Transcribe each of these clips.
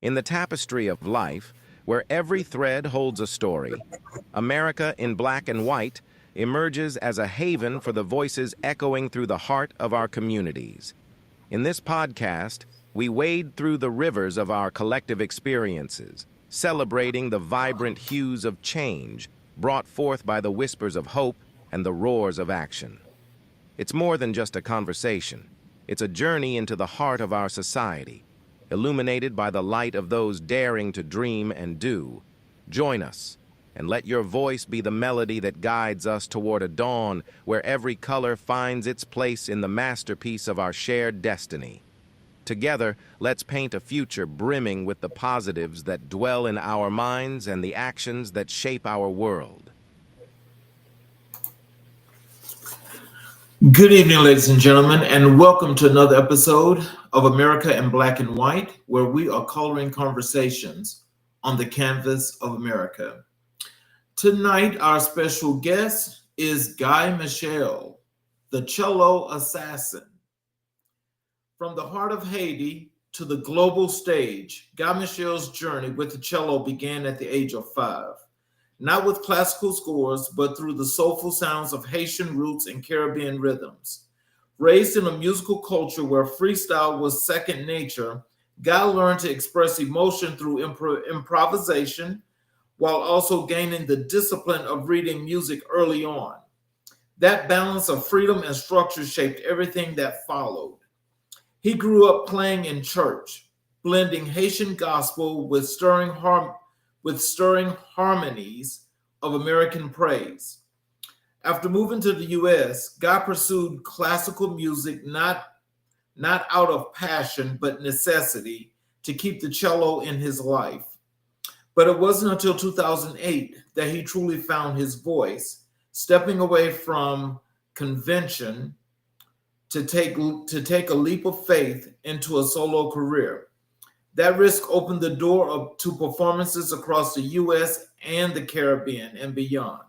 In the tapestry of life, where every thread holds a story, America in black and white emerges as a haven for the voices echoing through the heart of our communities. In this podcast, we wade through the rivers of our collective experiences, celebrating the vibrant hues of change brought forth by the whispers of hope and the roars of action. It's more than just a conversation. It's a journey into the heart of our society, illuminated by the light of those daring to dream and do. Join us, and let your voice be the melody that guides us toward a dawn where every color finds its place in the masterpiece of our shared destiny. Together, let's paint a future brimming with the positives that dwell in our minds and the actions that shape our world. Good evening, ladies and gentlemen, and welcome to another episode of America in Black and White, where we are coloring conversations on the canvas of America. Tonight, our special guest is Michel, the cello assassin. From the heart of Haiti to the global stage, Michel's journey with the cello began at the age of 5. Not with classical scores, but through the soulful sounds of Haitian roots and Caribbean rhythms. Raised in a musical culture where freestyle was second nature, Guy learned to express emotion through improvisation, while also gaining the discipline of reading music early on. That balance of freedom and structure shaped everything that followed. He grew up playing in church, blending Haitian gospel with stirring harmonies of American praise. After moving to the U.S., Guy pursued classical music not out of passion, but necessity to keep the cello in his life. But it wasn't until 2008 that he truly found his voice, stepping away from convention to take a leap of faith into a solo career. That risk opened the door to performances across the U.S. and the Caribbean and beyond.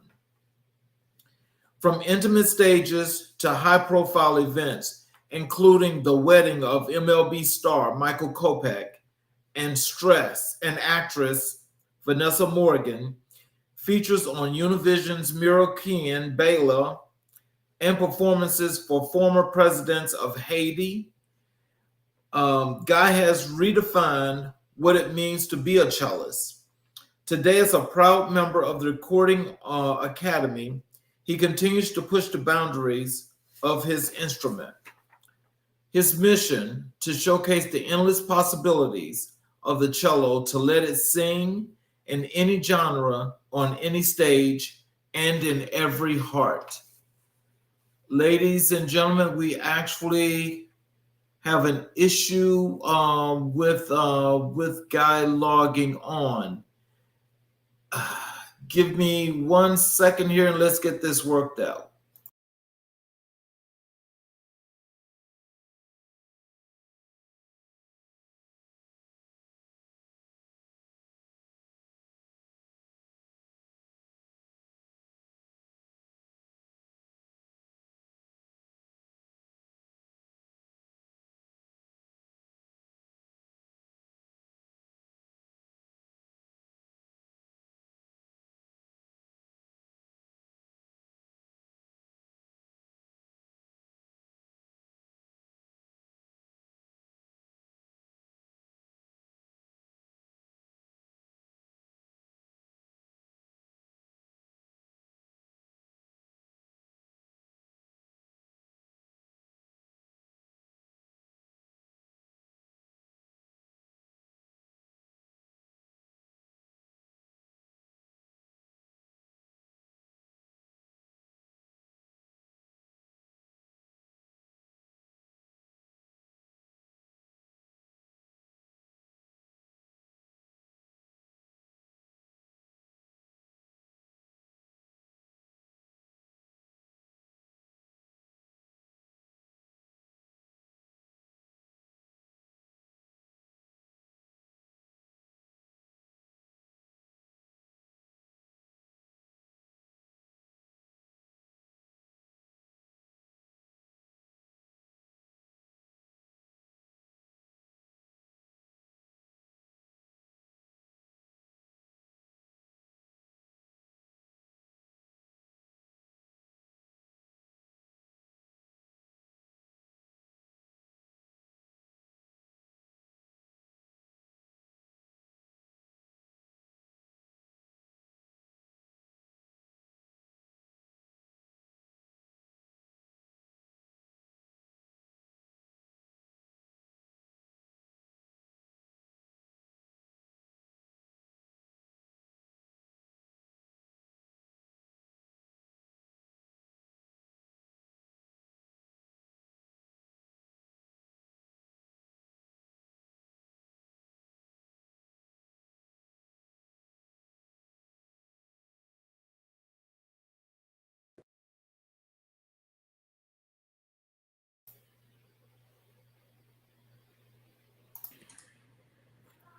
From intimate stages to high-profile events, including the wedding of MLB star Michael Kopech and actress Vanessa Morgan, features on Univision's Muscian Bela, and performances for former presidents of Haiti. Guy has redefined what it means to be a cellist. Today, as a proud member of the Recording Academy, he continues to push the boundaries of his instrument. His mission to showcase the endless possibilities of the cello, to let it sing in any genre, on any stage, and in every heart. Ladies and gentlemen, we actually have an issue with Guy logging on. Give me 1 second here and let's get this worked out.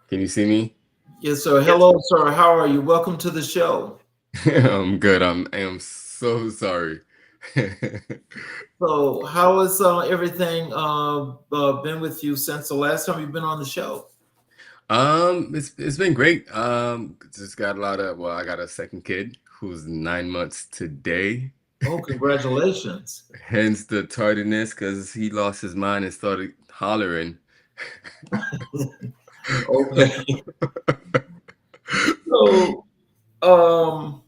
Can you see me? Yes, sir. Yes. Hello, sir. How are you? Welcome to the show. I'm good. I am so sorry. So, how has everything been with you since the last time you've been on the show? it's been great. Just got a lot of, well, I got a second kid who's 9 months today. Oh, congratulations. Hence the tardiness, because he lost his mind and started hollering. Okay. So, um,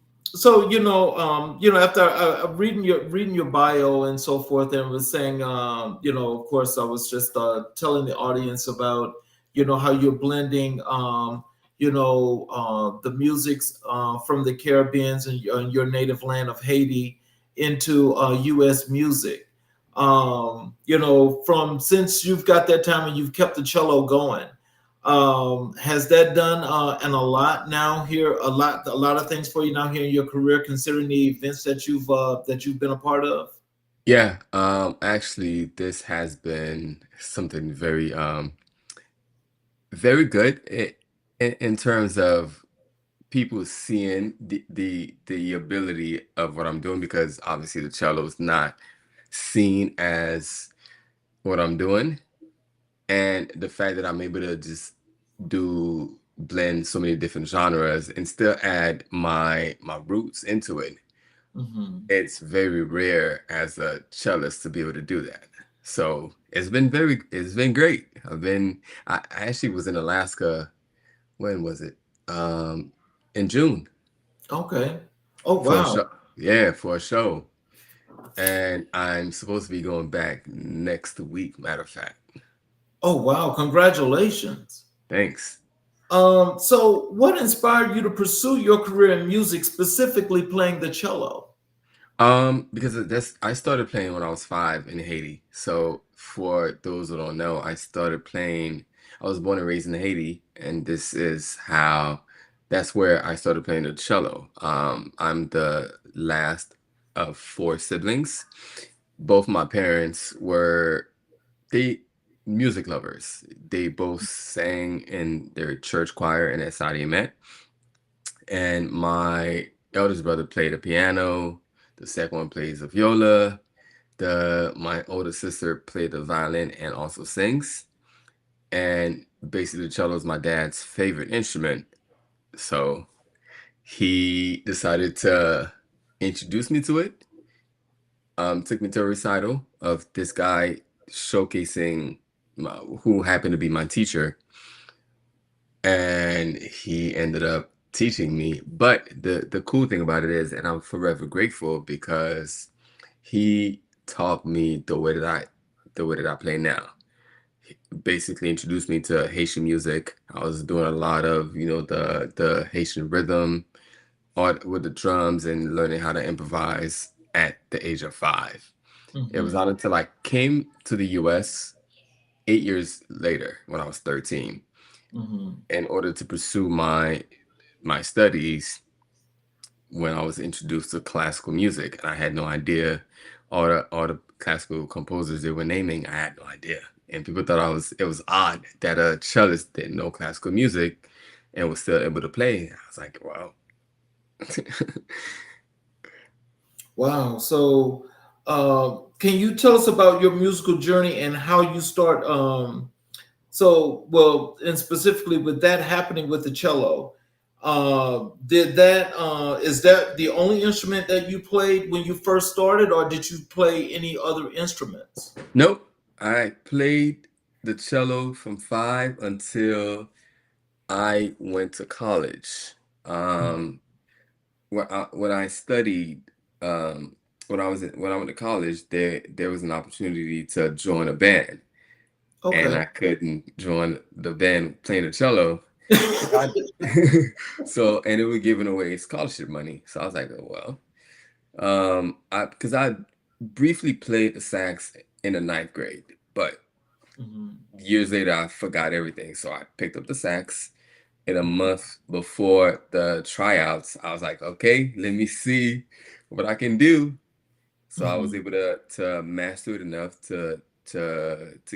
after reading your bio and so forth, and was saying, of course, I was just telling the audience about, how you're blending, the musics from the Caribbeans and your native land of Haiti into U.S. music. From since you've got that time and you've kept the cello going, has that done and a lot now here a lot of things for you now here in your career, considering the events that you've been a part of? Yeah, actually, this has been something very good in terms of people seeing the ability of what I'm doing, because obviously the cello is not seen as what I'm doing, and the fact that I'm able to just do blend so many different genres and still add my roots into it. Hmm. It's very rare as a cellist to be able to do that. So it's been great. I actually was in Alaska. When was it? Um, in June Okay. Oh, for a wow. show. Yeah, for a show. And I'm supposed to be going back next week, matter of fact. Oh, wow, congratulations. Thanks. So what inspired you to pursue your career in music, specifically playing the cello? Because I started playing when I was 5 in Haiti. So for those who don't know, I started playing. I was born and raised in Haiti, and this is how that's where I started playing the cello. I'm the last of 4 siblings. Both my parents were they music lovers. They both sang in their church choir, and that's how they met. And my eldest brother played the piano. The second one plays the viola. My older sister played the violin and also sings. And basically, the cello is my dad's favorite instrument. So he decided to introduce me to it. Took me to a recital of this guy showcasing who happened to be my teacher, and he ended up teaching me. But the cool thing about it is, and I'm forever grateful, because he taught me the way that I play now. He basically introduced me to Haitian music. I was doing a lot of, the Haitian rhythm art with the drums and learning how to improvise at the age of 5. It was Hmm. not until I came to the US 8 years later, when I was 13, Hmm. in order to pursue my studies, when I was introduced to classical music, and I had no idea all the classical composers they were naming. I had no idea, and people thought it was odd that a cellist didn't know classical music and was still able to play. I was like, wow. Wow. So, can you tell us about your musical journey and how you start? And specifically with that happening with the cello, is that the only instrument that you played when you first started, or did you play any other instruments? Nope, I played the cello from 5 until I went to college. Um, when I studied, um, when I went to college, there was an opportunity to join a band, and Okay. I couldn't join the band playing the cello. I, so, and it was giving away scholarship money. So I was like, oh, well, I because I briefly played the sax in the ninth grade, but Mhm. years later I forgot everything. So I picked up the sax. In a month before the tryouts, I was like, okay, let me see what I can do. So I was Mhm. able to master it enough to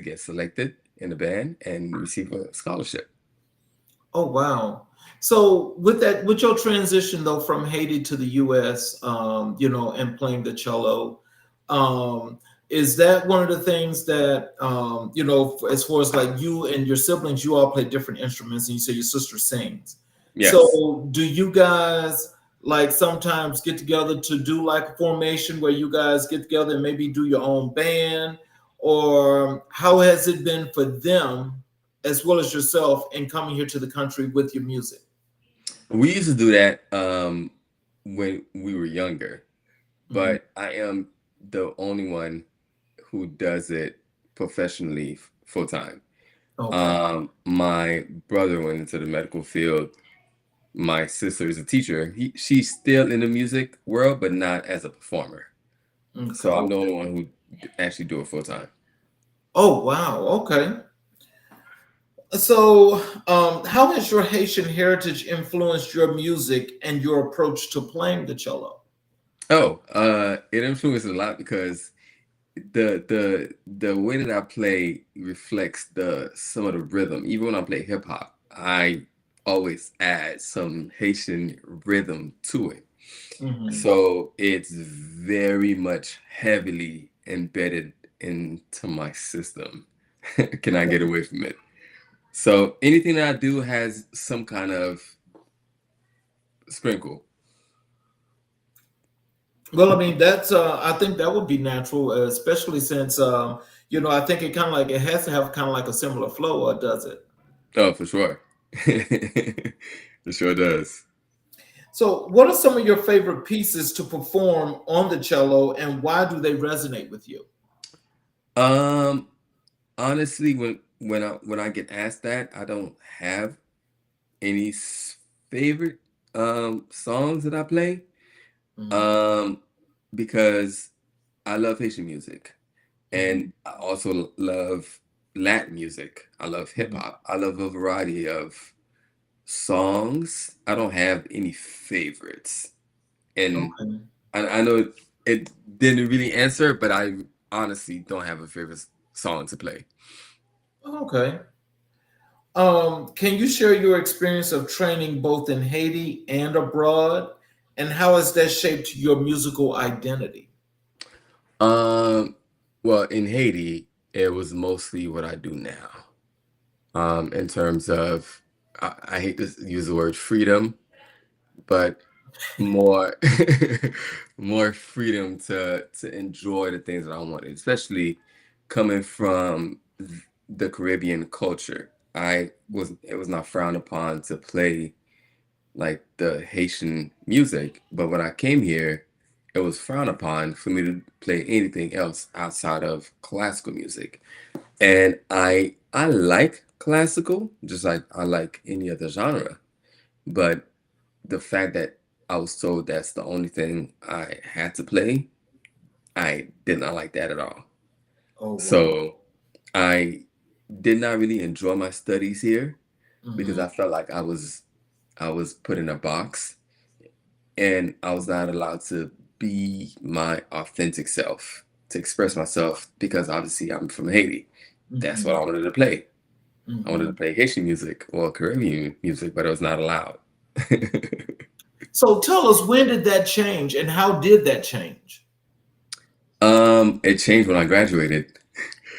get selected in the band and receive a scholarship. Oh wow. So with that, with your transition though from Haiti to the US, and playing the cello, um, is that one of the things that as far as like you and your siblings, you all play different instruments, and you say your sister sings. Yes. So do you guys like sometimes get together to do like a formation where you guys get together and maybe do your own band, or how has it been for them as well as yourself in coming here to the country with your music? We used to do that when we were younger, Mhm. but I am the only one who does it professionally full time. Okay. My brother went into the medical field. My sister is a teacher. She's still in the music world, but not as a performer. So I'm the Okay. only one who actually do it full time. Oh wow. Okay. So, how has your Haitian heritage influenced your music and your approach to playing the cello? Oh, it influenced a lot because the way that I play reflects the some of the rhythm. Even when I play hip hop, I always add some Haitian rhythm to it. Mhm. So it's very much heavily embedded into my system. Can I get away from it? So anything that I do has some kind of sprinkle. Well, I mean, I think that would be natural, especially since, I think it kind of like it has to have kind of like a similar flow, or does it? Oh, for sure. It sure does. So, what are some of your favorite pieces to perform on the cello, and why do they resonate with you? Um, Honestly, when I get asked that, I don't have any favorite songs that I play. Mhm. Um, because I love Haitian music. Mhm. And I also love Latin music. I love hip Mhm. hop. I love a variety of songs. I don't have any favorites. And Okay. I know it didn't really answer, but I honestly don't have a favorite song to play. Okay. Can you share your experience of training both in Haiti and abroad, and how has that shaped your musical identity? Um, well, in Haiti, it was mostly what I do now. In terms of, I hate to use the word freedom, but more more freedom to enjoy the things that I wanted, especially coming from the Caribbean culture. It was not frowned upon to play like the Haitian music, but when I came here, it was frowned upon for me to play anything else outside of classical music. And I like classical, just like I like any other genre, but the fact that I was told that's the only thing I had to play, I did not like that at all. Oh wow. So I did not really enjoy my studies here because Hmm. I felt like I was put in a box and I was not allowed to be my authentic self, to express myself because obviously I'm from Haiti. That's what I Hmm. wanted to play. I wanted to Hmm. play Haitian music or Caribbean music, but it was not allowed. So tell us, when did that change, and how did that change? It changed when I graduated.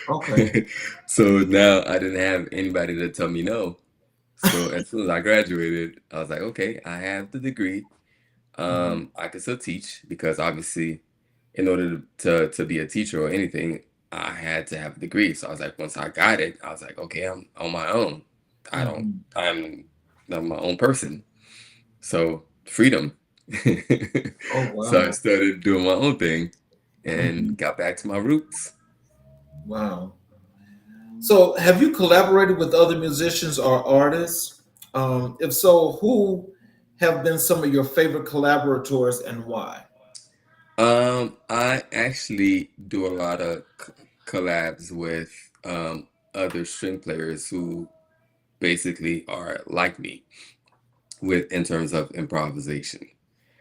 Okay. So now I didn't have anybody to tell me no. So as soon as I graduated, I was like, okay, I have the degree. Mhm. I can still teach because obviously, in order to be a teacher or anything, I had to have a degree. So I was like, once I got it, I was like, okay, I'm on my own. I don't, Mhm. I'm, I'm my own person. So freedom. Oh So I wow. started doing my own thing Mhm. and got back to my roots. Wow. So, have you collaborated with other musicians or artists? If so, who have been some of your favorite collaborators and why? I actually do a lot of collabs with other string players who basically are like me with in terms of improvisation.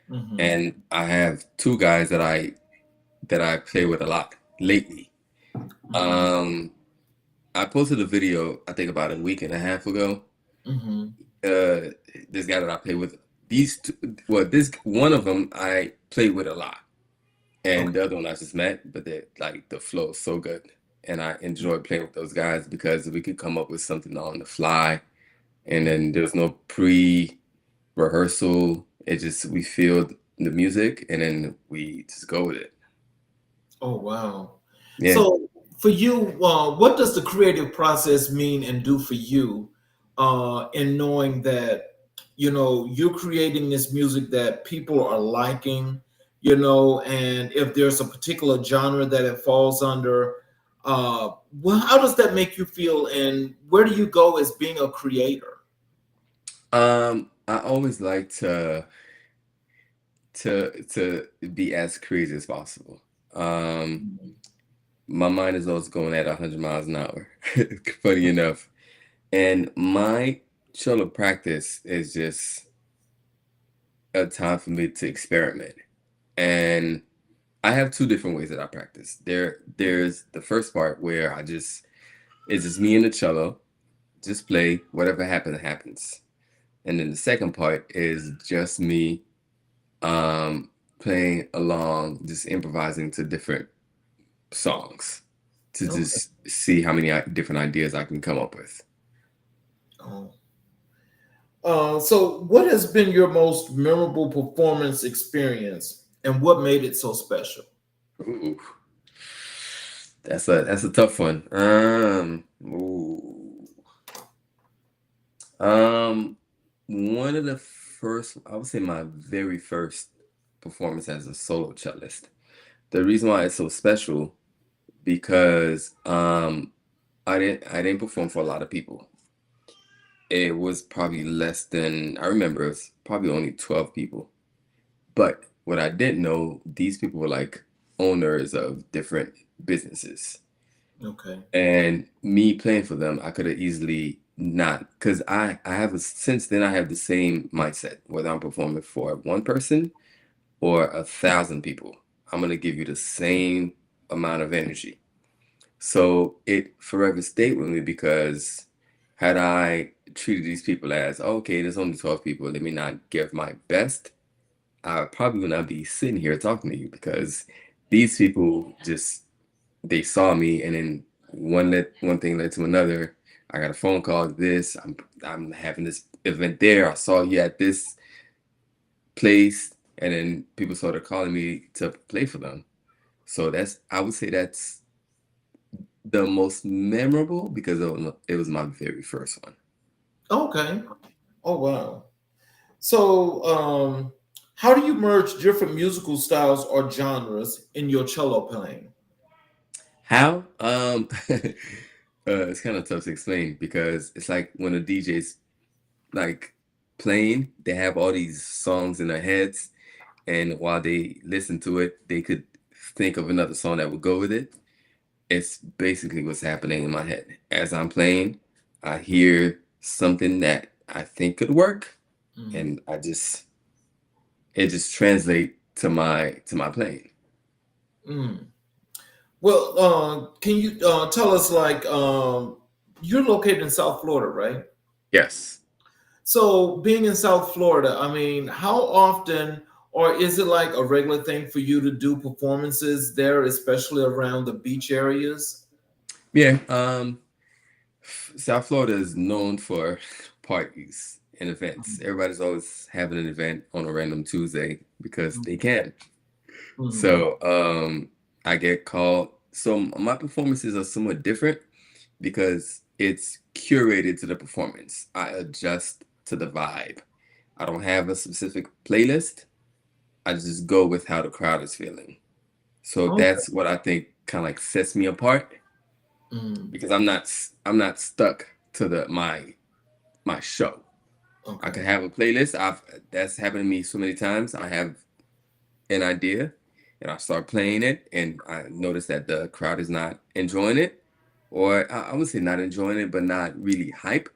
Hmm. And I have two guys that I play with a lot lately. Hmm. Um, I posted a video I think about a week and a half ago, Hmm. uh this guy that I play with, these two, well, this one of them I play with a lot, and Okay. the other one I just met, but they like the flow is so good, and I enjoy playing with those guys because we could come up with something on the fly, and then there's no pre-rehearsal. It just we feel the music, and then we just go with it. Oh, wow. Yeah. So for you, what does the creative process mean and do for you in knowing that, you're creating this music that people are liking, and if there's a particular genre that it falls under, well, how does that make you feel and where do you go as being a creator? I always like to be as crazy as possible. Um, my mind is always going at 100 miles an hour, funny enough. And my cello practice is just a time for me to experiment. And I have two different ways that I practice. There's the first part where it's just me and the cello, just play, whatever happens, happens. And then the second part is just me playing along, just improvising to different songs to Okay. just see how many different ideas I can come up with. Oh. So, what has been your most memorable performance experience, and what made it so special? Ooh, that's a tough one. Um, one of the first, I would say my very first performance as a solo cellist. The reason why it's so special because I didn't perform for a lot of people. It was probably less than I remember it was probably only 12 people. But what I didn't know, these people were like owners of different businesses. Okay. And me playing for them, I could have easily not, because I have since then I have the same mindset, whether I'm performing for one person or 1,000 people. I'm gonna give you the same amount of energy. So it forever stayed with me because had I treated these people as, okay, there's only 12 people, let me not give my best, I probably would not be sitting here talking to you because these people just they saw me and then one thing led to another. I got a phone call, this, I'm having this event there. I saw you at this place, and then people started calling me to play for them. So that's I would say that's the most memorable because it was my very first one. Okay. Oh, wow. So, how do you merge different musical styles or genres in your cello playing? How? It's kind of tough to explain because it's like when a DJ's like playing, they have all these songs in their heads, and while they listen to it, they could think of another song that would go with it. It's basically what's happening in my head. As I'm playing, I hear something that I think could work, Mhm. and it just translate to my playing. Mm. Well, can you tell us, like, you're located in South Florida, right? Yes. So, being in South Florida, I mean, how often, or is it like a regular thing for you to do performances there, especially around the beach areas? Yeah. South Florida is known for parties and events. Everybody's always having an event on a random Tuesday because they can. Mhm. So I get called. So my performances are somewhat different because it's curated to the performance. I adjust to the vibe. I don't have a specific playlist. I just go with how the crowd is feeling. So Okay. that's what I think kind of like sets me apart Mm. because I'm not stuck to my show. I Okay. could have a playlist. I've That's happened to me so many times. I have an idea and I start playing it and I notice that the crowd is not enjoying it, or I would say not enjoying it, but not really hype,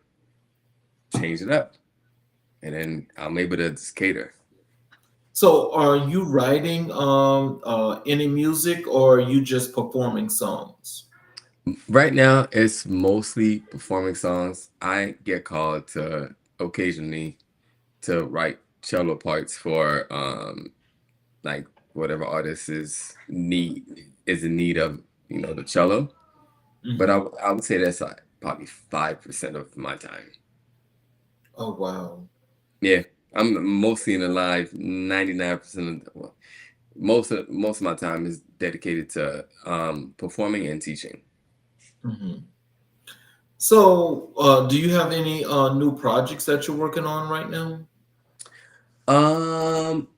change it up. And then I'm able to just cater. So, are you writing any music, or are you just performing songs? Right now, it's mostly performing songs. I get called to occasionally to write cello parts for like whatever artist is in need of, the cello. But Mhm. I would say that's like probably 5% of my time. Oh wow. Yeah, I'm mostly in the live. 99% of well, most of my time is dedicated to performing and teaching. Mhm. So, do you have any new projects that you're working on right now? Um,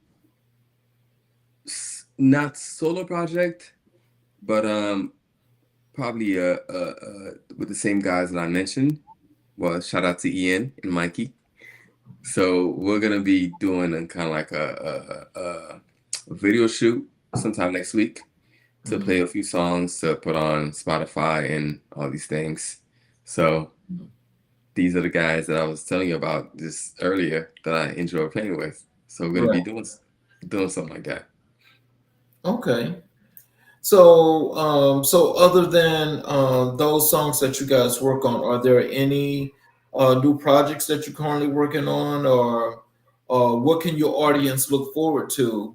Not solo project, but probably with the same guys that I mentioned. Well, shout out to Ian and Mikey. So we're gonna be doing a kind of like a video shoot sometime next week to Mhm. play a few songs to put on Spotify and all these things. So these are the guys that I was telling you about just earlier that I enjoy playing with. So we're gonna Right. be doing something like that. Okay. So, so other than those songs that you guys work on, are there any new projects that you're currently working on, or what can your audience look forward to,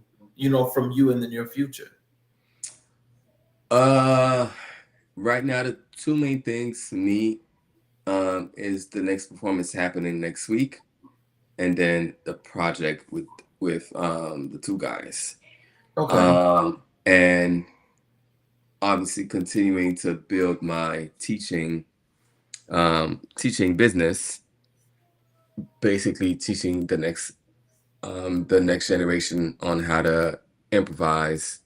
from you in the near future? Uh, right now the two main things for me is the next performance happening next week, and then the project with the two guys. Okay. And obviously continuing to build my teaching business, basically teaching the next generation on how to improvise,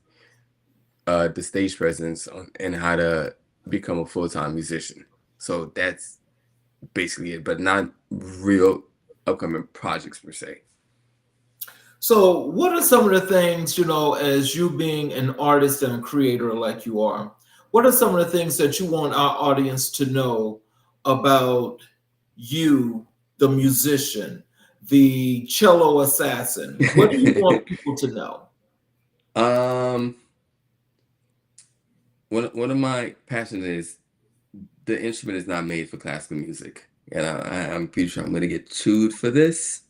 the stage presence and how to become a full-time musician. So that's basically it, but not real upcoming projects per se. So, what are some of the things, as you being an artist and a creator like you are, what are some of the things that you want our audience to know about you, the musician, the cello assassin? What do you want people to know? um one of my passions is the instrument is not made for classical music, and I'm pretty sure I'm gonna get chewed for this.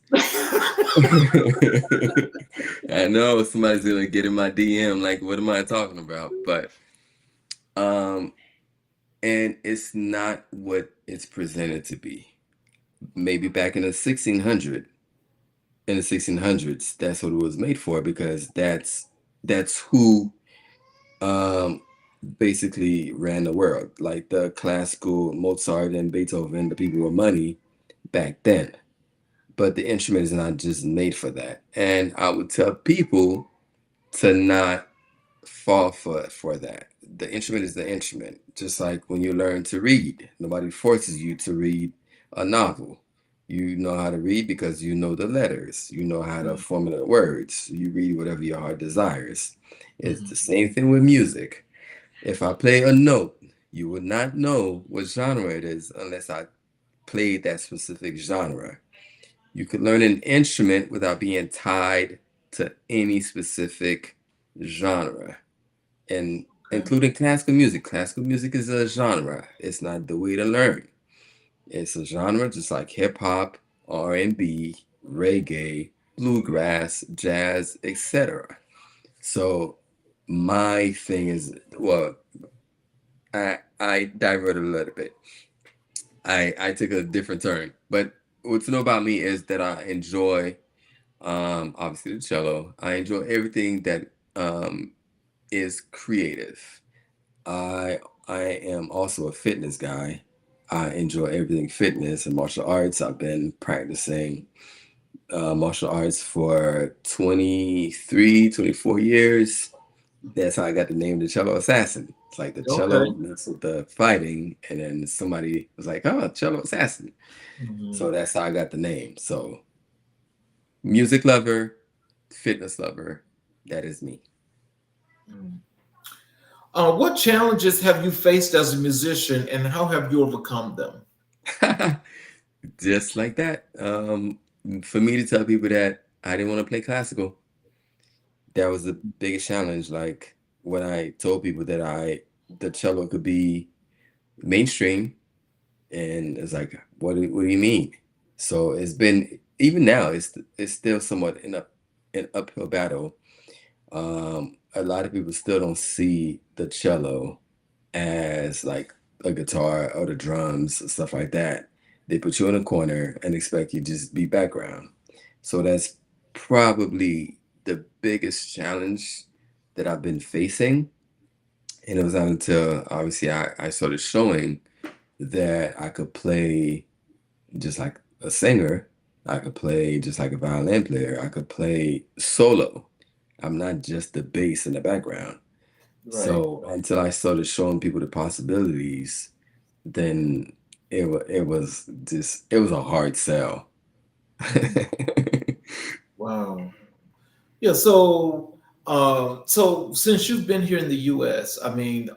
I know somebody's gonna get in my DM like, what am I talking about? But um, and it's not what it's presented to be. Maybe back in the 1600s, that's what it was made for, because that's who um basically ran the world, like the classical Mozart and Beethoven, the people with money back then. But the instrument is not just made for that. And I would tell people to not fall for that. The instrument is the instrument. Just like when you learn to read, nobody forces you to read a novel. You know how to read because you know the letters. You know how to formulate words. You read whatever your heart desires. It's the Mhm. same thing with music. If I play a note, you would not know what genre it is unless I played that specific genre. You could learn an instrument without being tied to any specific genre, and Okay. including classical music. Classical music is a genre. It's not the way to learn. It's a genre just like hip hop, R&B, reggae, bluegrass, jazz, etc. So my thing is, well, I diverted a little bit. I took a different turn. But what to know about me is that I enjoy obviously the cello. I enjoy everything that um is creative. I I am also a fitness guy. I enjoy everything fitness and martial arts. I've been practicing martial arts for 23, 24 years. That's how I got the name the cello assassin. It's like the cello Okay. mixed with the fighting, and then somebody was like, "Oh, cello assassin." Mhm. So that's how I got the name. So music lover, fitness lover, that is me. Mm. What challenges have you faced as a musician, and how have you overcome them? Just like that. For me to tell people that I didn't want to play classical, that was the biggest challenge. Like when I told people that the cello could be mainstream, and it's like, what do you mean? So it's been, even now it's still somewhat an uphill battle. A lot of people still don't see the cello as like a guitar or the drums and stuff like that. They put you in a corner and expect you to just be background. So that's probably the biggest challenge that I've been facing. And it was not until obviously I started showing that I could play just like a singer. I could play just like a violin player. I could play solo. I'm not just the bass in the background. Right. So until I started showing people the possibilities, then it was a hard sell. Wow. Yeah. So since you've been here in the U.S., I mean,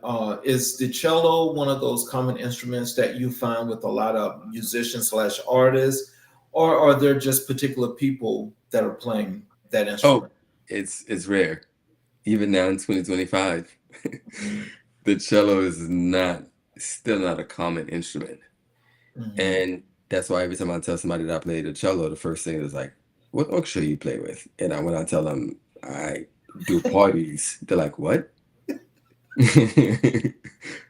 is the cello one of those common instruments that you find with a lot of musicians slash artists, or are there just particular people that are playing that Oh, instrument? it's rare. Even now in 2025, Mhm. the cello is not still not a common instrument. Mhm. And that's why every time I tell somebody that I play the cello, the first thing is like, "What orchestra you play with?" And when I tell them I do parties, they're like, "What?"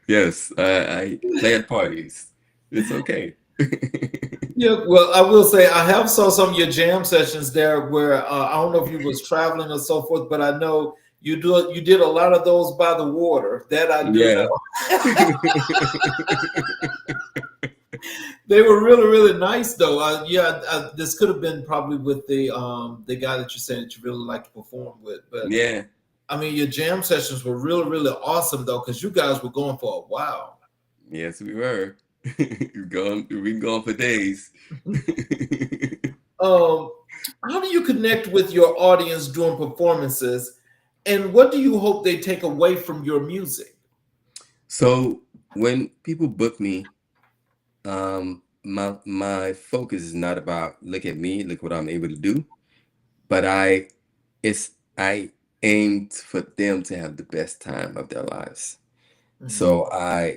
Yes, I play at parties. It's okay. Yeah, well, I will say I have saw some of your jam sessions there where I don't know if you was traveling or so forth, but I know you did a lot of those by the water. That I do Yeah. know. They were really really nice though. Yeah, this could have been probably with the guy that you're saying that you really like to perform with, but Yeah. I mean your jam sessions were really really awesome though because you guys were going for a while. Yes, we were. We've been gone for days. Um, how do you connect with your audience during performances, and what do you hope they take away from your music? So when people book me, my focus is not about look at me, look what I'm able to do, but I aimed for them to have the best time of their lives. Mhm. So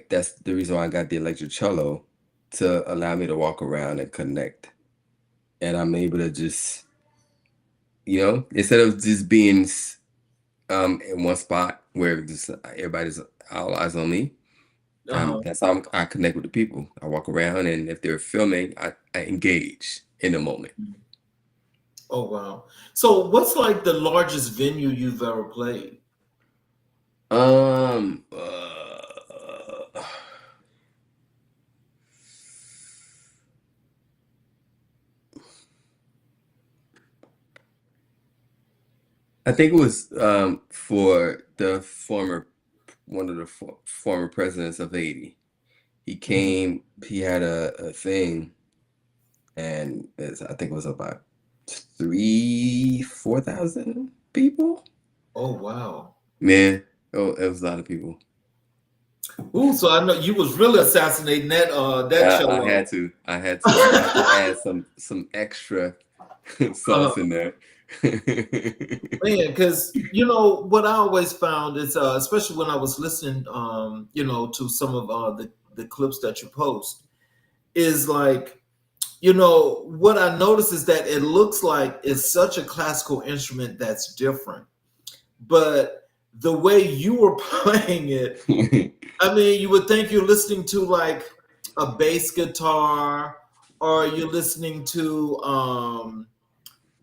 that's the reason why I got the electric cello to allow me to walk around and connect. And I'm able to just, instead of just being in one spot where just everybody's all eyes on me. Uh-huh. That's how I connect with the people. I walk around, and if they're filming, I engage in the moment. Oh wow! So, what's like the largest venue you've ever played? Um, uh, I think it was for the former one of the former presidents of Haiti. He Mhm. came. He had a thing, and I think it was about 4,000 people. Oh wow! Man, oh, it was a lot of people. Ooh, so I know you was really assassinating that I cello. had to. I had to add some extra Uh, sauce in there. Man, because you know what I always found is, especially when I was listening, to some of the clips that you post, is like, what I notice is that it looks like it's such a classical instrument that's different, but the way you were playing it, I mean, you would think you're listening to like a bass guitar, or you're listening to um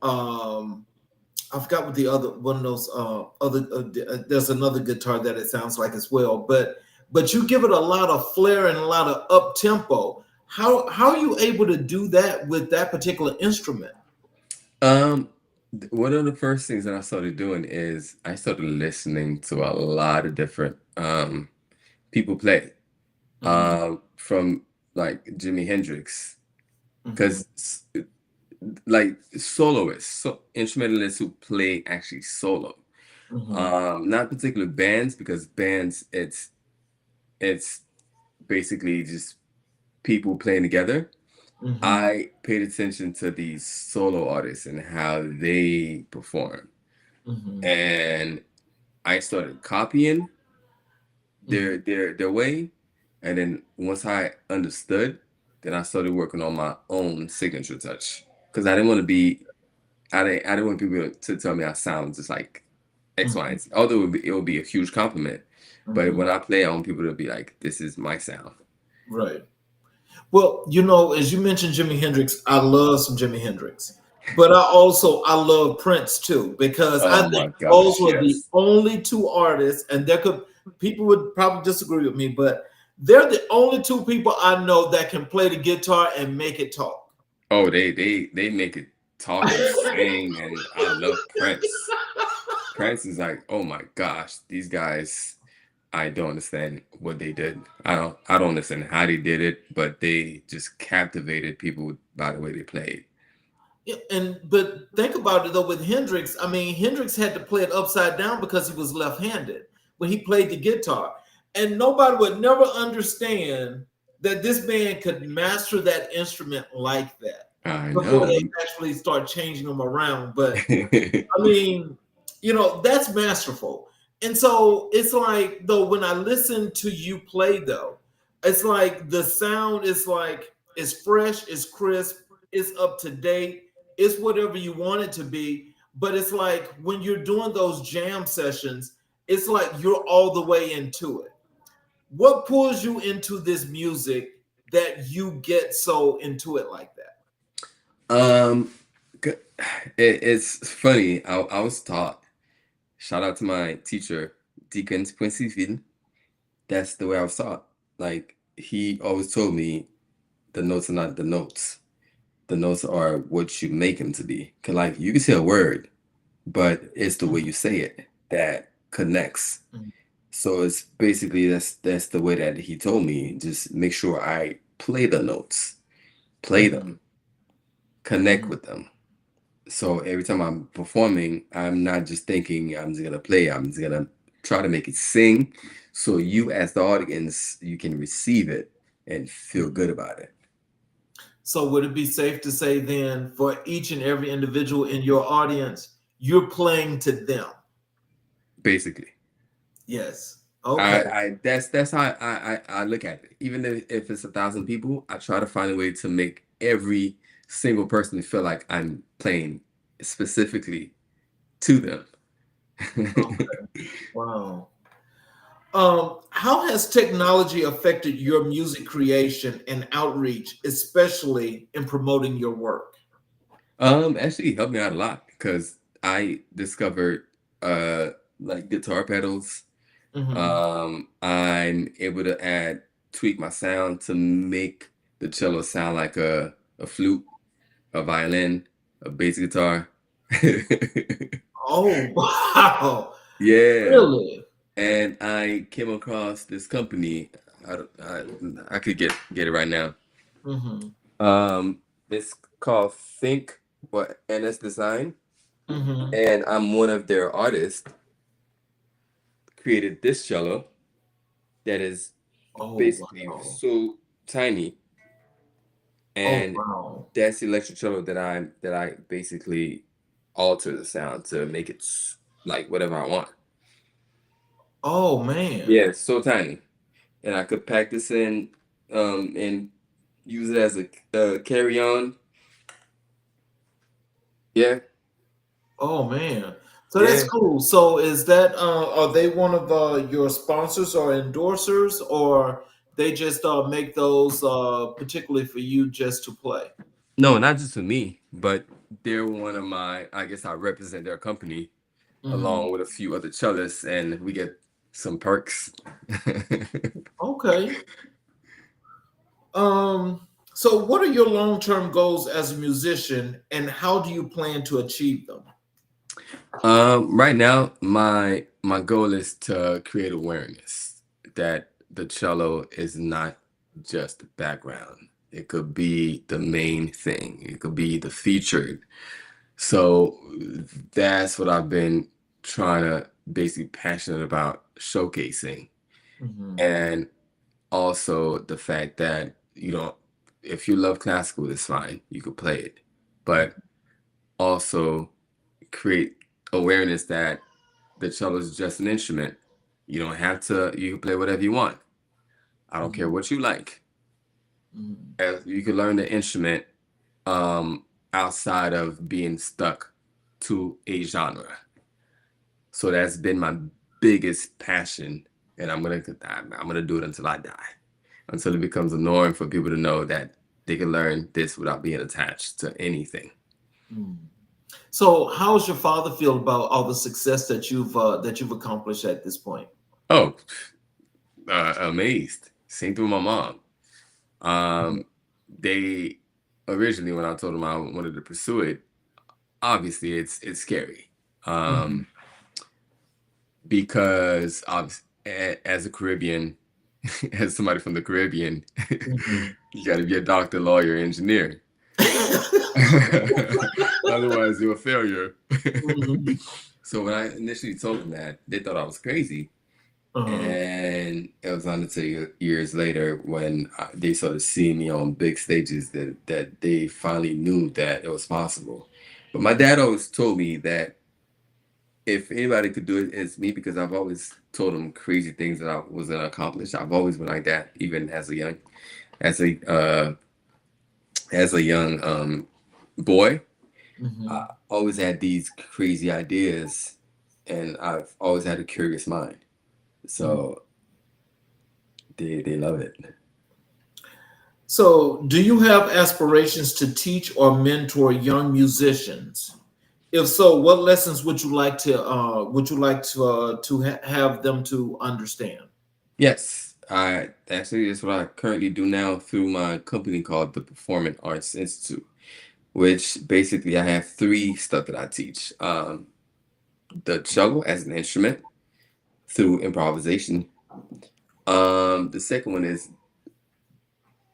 I forgot what the other one of those other there's another guitar that it sounds like as well, but you give it a lot of flair and a lot of up tempo. How are you able to do that with that particular instrument? Um, One of the first things that I started doing is I started listening to a lot of different people play. Hmm. From like Jimi Hendrix, Hmm. because like soloists, instrumentalists who play actually solo. Hmm. Not particular bands, because bands it's basically just people playing together. Hmm. I paid attention to these solo artists and how they perform, Hmm. and I started copying Hmm. their way. And then once I understood, then I started working on my own signature touch because I didn't want to be I didn't want people to tell me I sound just like X, Y, Mhm, and Z. Although it would be a huge compliment, but mhm. when I play, I want people to be like, "This is my sound." Right. Well, as you mentioned Jimi Hendrix, I love some Jimi Hendrix. But I love Prince too, because I Oh think my those gosh, were the yes. only two artists, and people would probably disagree with me, but they're the only two people I know that can play the guitar and make it talk. Oh, they make it talk and sing, and I love Prince. Prince is like, oh my gosh, these guys. I don't understand what they did. I don't understand how they did it, but they just captivated people by the way they played. Yeah, but think about it though with Hendrix. I mean, Hendrix had to play it upside down because he was left-handed when he played the guitar, and nobody would never understand that this man could master that instrument like that I before know. they actually start changing them around. But I mean, that's masterful. And so it's like, though, when I listen to you play, though, it's like the sound is like, it's fresh, it's crisp, it's up to date, it's whatever you want it to be. But it's like when you're doing those jam sessions, it's like you're all the way into it. What pulls you into this music that you get so into it like that? Um, g- it's funny. I was taught. Shout out to my teacher, Deacon Quincyfield. That's the way I was taught. Like he always told me, the notes are not the notes. The notes are what you make them to be. 'Cause like you can say a word, but it's the way you say it that connects. Mhm. So it's basically that's the way that he told me. Just make sure I play the notes, play Mhm. them, connect Mhm. with them. So every time I'm performing, I'm not just thinking I'm just gonna play. I'm just gonna try to make it sing. So you as the audience, you can receive it and feel Mhm. good about it. So would it be safe to say then for each and every individual in your audience, you're playing to them? Basically. Yes. Okay. I that's how I look at it. Even if it's 1,000 people, I try to find a way to make every single person feel like I'm playing specifically to them. Okay. Wow. How has technology affected your music creation and outreach, especially in promoting your work? Actually it helped me out a lot because I discovered uh like guitar pedals. Hmm. I'm able to tweak my sound to make the cello sound like a flute, a violin, a bass guitar. Oh, wow. Yeah, Really? and I came across this company. I could get it right now. Hmm. Um, it's called Think what NS Design, Hmm. and I'm one of their artists. Created this cello that is Oh, basically wow. so tiny, Oh, and wow. that's the electric cello that I basically alter the sound to make it like whatever I want. Oh, man. Yeah, it's so tiny, and I could pack this in and use it as a carry on. Yeah, Oh man. So that's yeah. cool. So is that are they one of your sponsors or endorsers, or they just make those particularly for you just to play? No, not just for me, but they're one of my. I guess I represent their company Hmm. along with a few other cellists, and we get some perks. Okay. So what are your long-term goals as a musician, and how do you plan to achieve them? Right now, my goal is to create awareness that the cello is not just the background. It could be the main thing. It could be the featured. So that's what I've been trying to basically passionate about showcasing. Hmm. And also the fact that you don't, if you love classical, it's fine. You could play it. But also create awareness that the cello is just an instrument. You don't have to, you can play whatever you want. I don't care Hmm. what you like. Mhm. As you can learn the instrument outside of being stuck to a genre. So that's been my biggest passion, and I'm gonna do it until I die, until it becomes a norm for people to know that they can learn this without being attached to anything. Mm. So, how does your father feel about all the success that you've accomplished at this point? Oh, amazed. Same thing with my mom. Mhm. Um, they originally, when I told them I wanted to pursue it, obviously it's scary. Mhm. Um, because as a Caribbean, as somebody from the Caribbean, Mhm. you got to be a doctor, lawyer, engineer. Otherwise, you're a failure. Mhm. So when I initially told them that, they thought I was crazy. Uh-huh. And it was on until years later when they started seeing me on big stages that they finally knew that it was possible. But my dad always told me that if anybody could do it, it's me, because I've always told him crazy things that I was gonna accomplish. I've always been like that, even as a uh, young boy. I Mhm. always had these crazy ideas, and I've always had a curious mind. Mm. So they love it. So, do you have aspirations to teach or mentor young musicians? If so, what lessons would you like to have them to understand? Yes, I actually that's what I currently do now through my company called the Performing Arts Institute, which basically I have three stuff that I teach. The cello as an instrument through improvisation. The second one is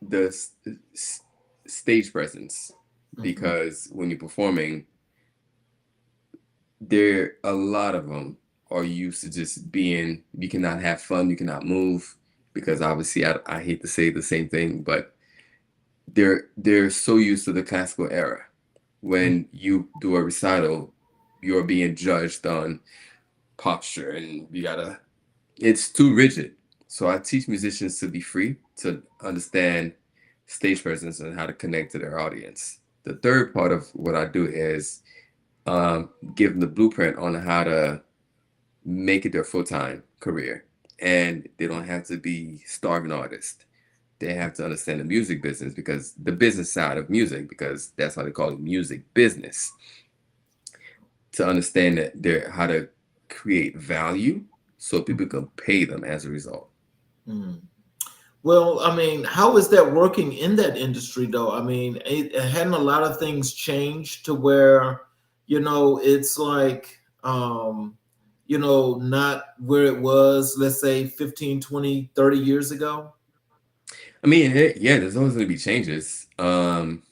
the stage presence, Mhm. because when you're performing, there a lot of them are used to just being, you cannot have fun, you cannot move, because obviously I hate to say the same thing, but they're so used to the classical era. When you do a recital, you're being judged on posture, and you gotta, it's too rigid. So I teach musicians to be free, to understand stage presence and how to connect to their audience. The third part of what I do is give them the blueprint on how to make it their full-time career. And they don't have to be starving artists. They have to understand the music business, because the business side of music, because that's how they call it, music business, to understand that they're how to create value so people can pay them as a result. Mhm. Well, I mean, how is that working in that industry, though? I mean, hadn't a lot of things changed to where, it's like, not where it was, let's say 15, 20, 30 years ago? I mean, yeah, there's always going to be changes. You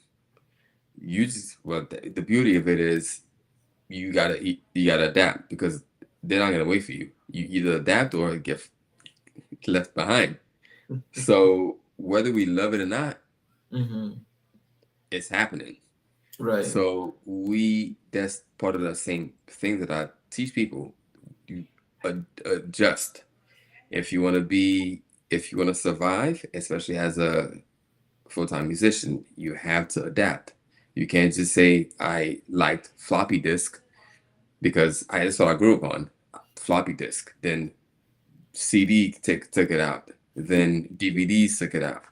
just, well, the beauty of it is you gotta adapt, because they're not gonna wait for you. You either adapt or get left behind. So whether we love it or not, Hmm. it's happening. Right. So that's part of the same thing that I teach people. You adjust. If you want to be, if you want to survive, especially as a full-time musician, you have to adapt. You can't just say I liked floppy disk, because that's what I grew up on, floppy disk. Then CD took it out. Then DVDs took it out.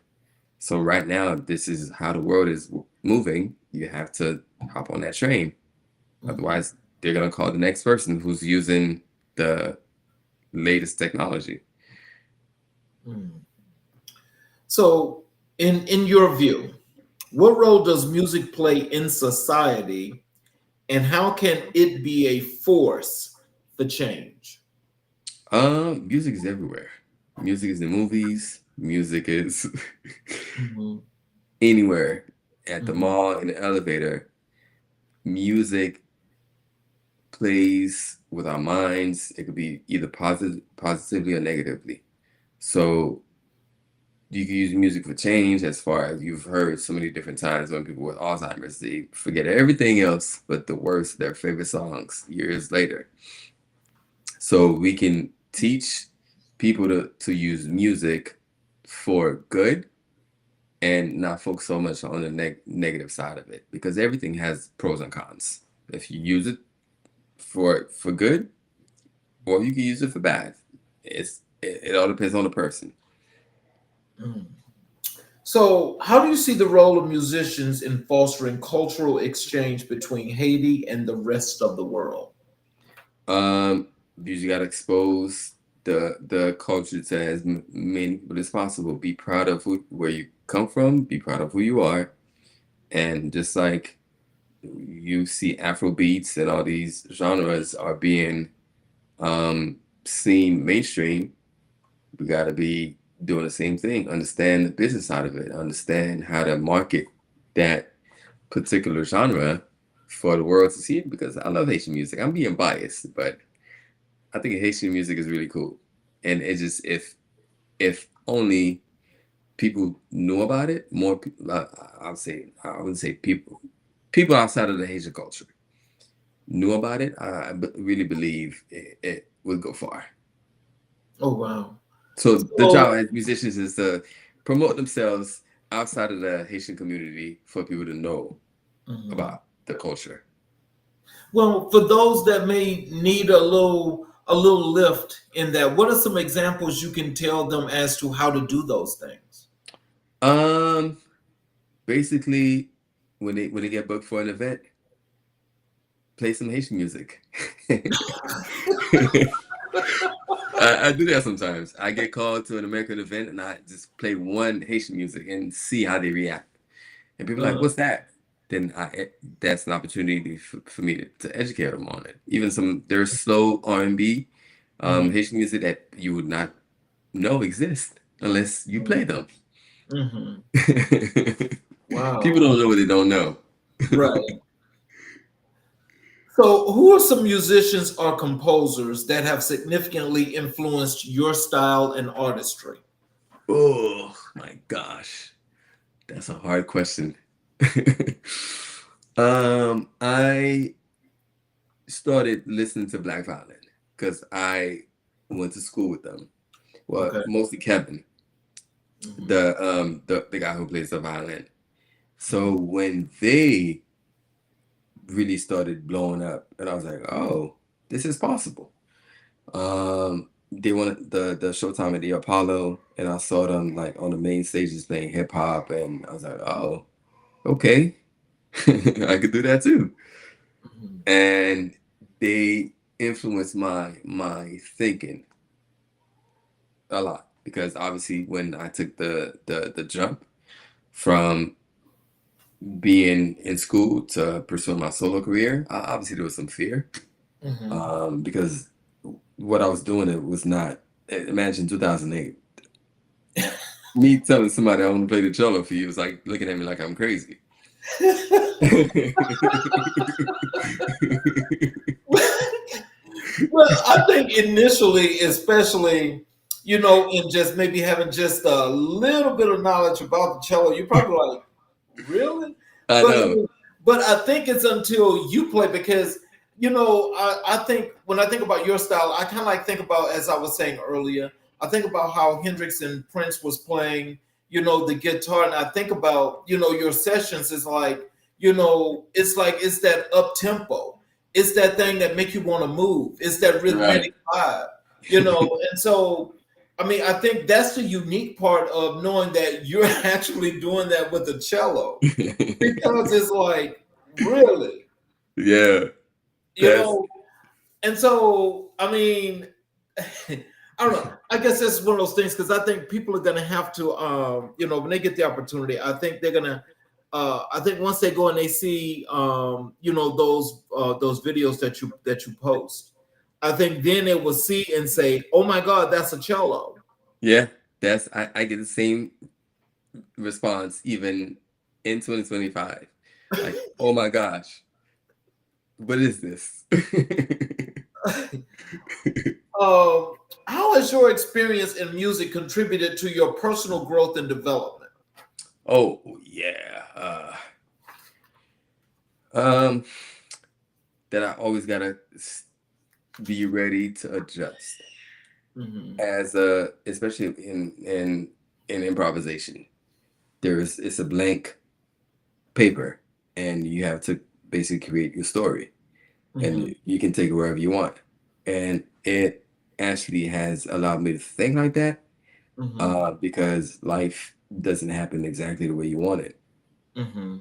So right now, this is how the world is moving. You have to hop on that train. Hmm. Otherwise, they're gonna call the next person who's using the latest technology. So, in your view, what role does music play in society, and how can it be a force for change? Music is everywhere. Music is in movies. Music is Hmm. anywhere. At the Hmm. mall, in the elevator, music plays with our minds. It could be either positively or negatively. So you can use music for change, as far as you've heard so many different times when people with Alzheimer's, they forget everything else but the words of their favorite songs years later. So we can teach people to use music for good and not focus so much on the negative side of it, because everything has pros and cons. If you use it for good, or you can use it for bad. It all depends on the person. Mm. So, how do you see the role of musicians in fostering cultural exchange between Haiti and the rest of the world? You usually got to expose the culture to as many people as possible. Be proud of where you come from. Be proud of who you are, and just like you see Afro beats and all these genres are being seen mainstream, we got to be doing the same thing. Understand the business side of it. Understand how to market that particular genre for the world to see it. Because I love Haitian music. I'm being biased, but I think Haitian music is really cool. And it just, if only people knew about it, more people, I wouldn't say people outside of the Haitian culture knew about it, really believe it would go far. Oh, wow. So the So, job as musicians is to promote themselves outside of the Haitian community for people to know mhm. about the culture. Well, for those that may need a little lift in that, what are some examples you can tell them as to how to do those things? Um, Basically, when they get booked for an event, play some Haitian music. I do that sometimes. I get called to an American event and I just play one Haitian music and see how they react. And people are like, Uh, "What's that?" Then that's an opportunity for me to educate them on it. Even there's slow R&B, mhm, Haitian music that you would not know exist unless you play them. mhm. People Wow. don't know what they don't know. Right. So, who are some musicians or composers that have significantly influenced your style and artistry? Oh my gosh, that's a hard question. I started listening to Black Violin because I went to school with them. Well, Okay. mostly Kevin, Mhm, the guy who plays the violin. So when they really started blowing up, and I was like, oh, this is possible. They wanted the Showtime at the Apollo, and I saw them like on the main stages playing hip hop, and I was like, oh, okay, I could do that too. mhm, And they influenced my thinking a lot, because obviously when I took the jump from being in school to pursuing my solo career, obviously there was some fear, mhm. because what I was doing, it was not. Imagine 2008. Me telling somebody I want to play the cello for you was like looking at me like I'm crazy. Well, I think initially, especially, in just maybe having just a little bit of knowledge about the cello, you're probably like, really? I But I know. mean, but I think it's until you play because I think when I think about your style, I kind of like think about, as I was saying earlier, I think about how Hendrix and Prince was playing, the guitar, and I think about your sessions is like it's that up tempo, it's that thing that make you want to move, it's that Right. rhythmic vibe, and so. I mean, I think that's the unique part of knowing that you're actually doing that with the cello because it's like, really, Yeah. you That's know? And so, I mean, I don't know. I guess that's one of those things because I think people are going to have to, when they get the opportunity, I think they're going to, I think once they go and they see, those videos that you post, I think then they will see and say, "Oh my God, that's a cello." yeah. I get the same response even in 2025. Like, oh my gosh, what is this? Um, how has your experience in music contributed to your personal growth and development? Oh yeah. Um, that I always gotta be ready to adjust, Hmm. especially in improvisation. it's a blank paper, and you have to basically create your story, Hmm. and you can take it wherever you want. And it actually has allowed me to think like that, Hmm. because life doesn't happen exactly the way you want it. Hmm.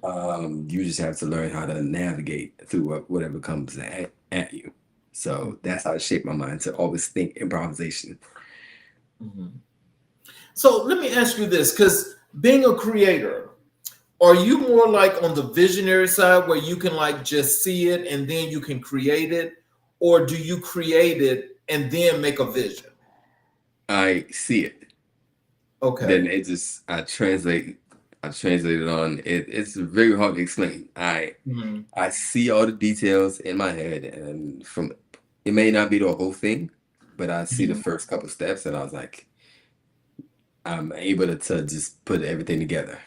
You just have to learn how to navigate through whatever comes at you. So Hmm. that's how it shaped my mind to always think improvisation. Hmm. So let me ask you this, because being a creator, are you more like on the visionary side where you can like just see it and then you can create it, or do you create it and then make a vision? I see it, then Okay. it just I translate it on. It's very hard to explain. Hmm. I see all the details in my head, and from it may not be the whole thing, but I see the Hmm. first couple steps, and I was like, I'm able to just put everything together.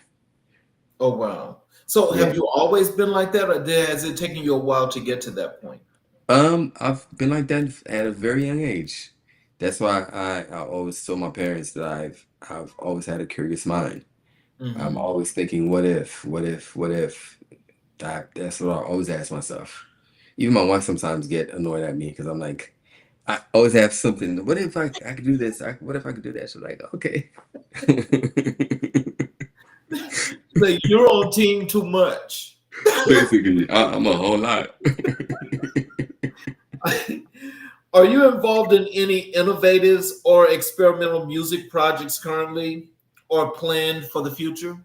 Oh wow. So have Yeah. you always been like that, or has it taken you a while to get to that point? I've been like that at a very young age. That's why I always told my parents that I've always had a curious mind. I'm Hmm. always thinking, what if, what if, what if? That's what I always ask myself. Even my wife sometimes get annoyed at me because I'm like, I always have something. What if I could do this? What if I could do that? She's like, okay. Like you're on team too much. Basically, I'm a whole lot. Are you involved in any innovative or experimental music projects currently or planned for the future?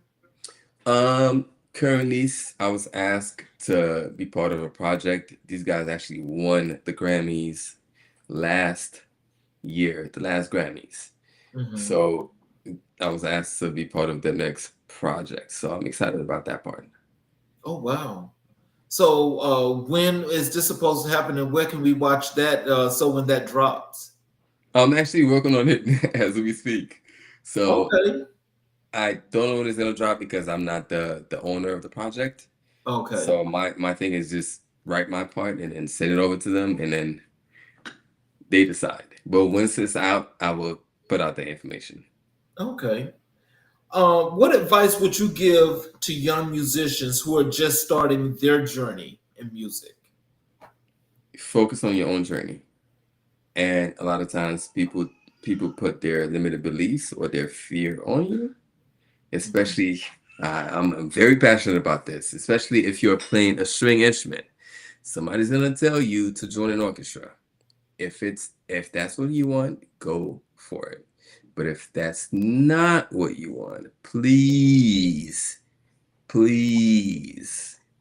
Currently, I was asked to be part of a project. These guys actually won the Grammys last year, the last Grammys. Hmm. So I was asked to be part of the next project. So I'm excited about that part. Oh wow. So when is this supposed to happen and where can we watch that so when that drops? I'm actually working on it as we speak. So Okay. I don't know when it's gonna drop because I'm not the owner of the project. Okay. So my thing is just write my part and send it over to them, and then they decide. But once it's out, I will put out the information. Okay. What advice would you give to young musicians who are just starting their journey in music? Focus on your own journey. And a lot of times people put their limited beliefs or their fear on you, Mhm. especially I'm very passionate about this, especially if you're playing a string instrument. Somebody's gonna tell you to join an orchestra. If that's what you want, go for it. But if that's not what you want, please,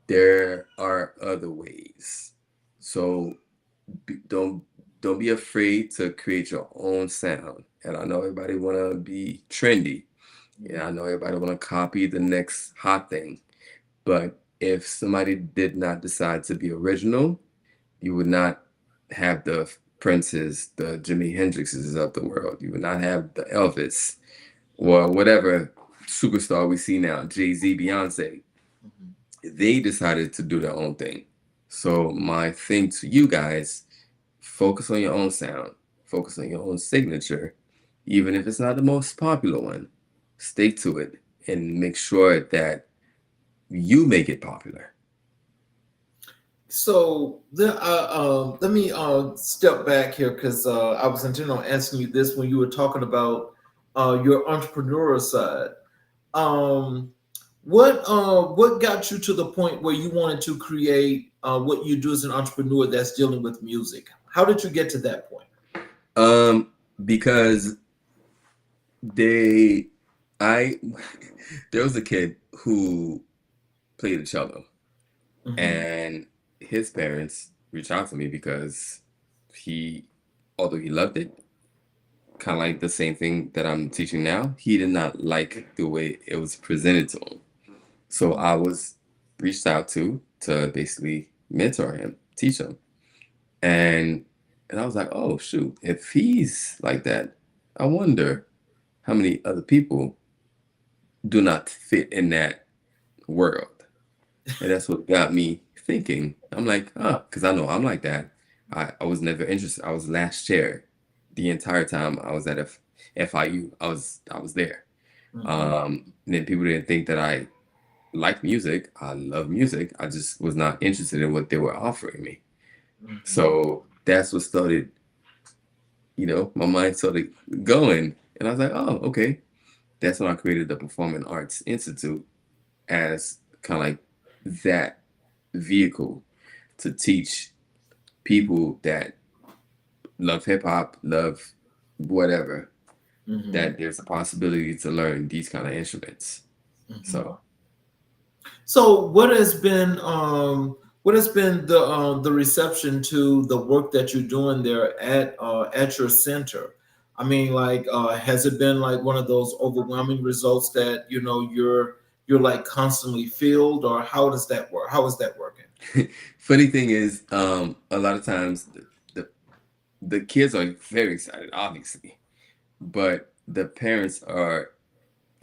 there are other ways. So don't be afraid to create your own sound. And I know everybody wanna be trendy. Yeah, I know everybody wanna copy the next hot thing. But if somebody did not decide to be original, you would not have the Princes, the Jimi Hendrixes of the world. You would not have the Elvis or whatever superstar we see now, Jay-Z, Beyonce. Mhm. They decided to do their own thing. So my thing to you guys, focus on your own sound, focus on your own signature, even if it's not the most popular one. Stick to it and make sure that you make it popular. So let me step back here because I was intending on asking you this when you were talking about your entrepreneurial side. Um, what got you to the point where you wanted to create what you do as an entrepreneur that's dealing with music? How did you get to that point? Because they I there was a kid who played the cello, Hmm. and his parents reached out to me because he although he loved it, kind of like the same thing that I'm teaching now, he did not like the way it was presented to him. So I was reached out to basically mentor him, teach him. And I was like, oh shoot, if he's like that, I wonder how many other people do not fit in that world. And that's what got me thinking. I'm like, because I know I'm like that. I was never interested. I was last chair the entire time I was at FIU. I was there. And then people didn't think that I like music. I love music. I just was not interested in what they were offering me. Mhm. So that's what started, my mind started going. And I was like, oh, okay. That's when I created the Performing Arts Institute as kind of like that vehicle to teach people that love hip hop, love whatever, Mhm. that there's a possibility to learn these kind of instruments. Mhm. So So, what has been the reception to the work that you're doing there at your center? I mean, like, has it been like one of those overwhelming results that you're like constantly filled, or how does that work? How is that working? funny thing is, a lot of times the the kids are very excited, obviously, but the parents are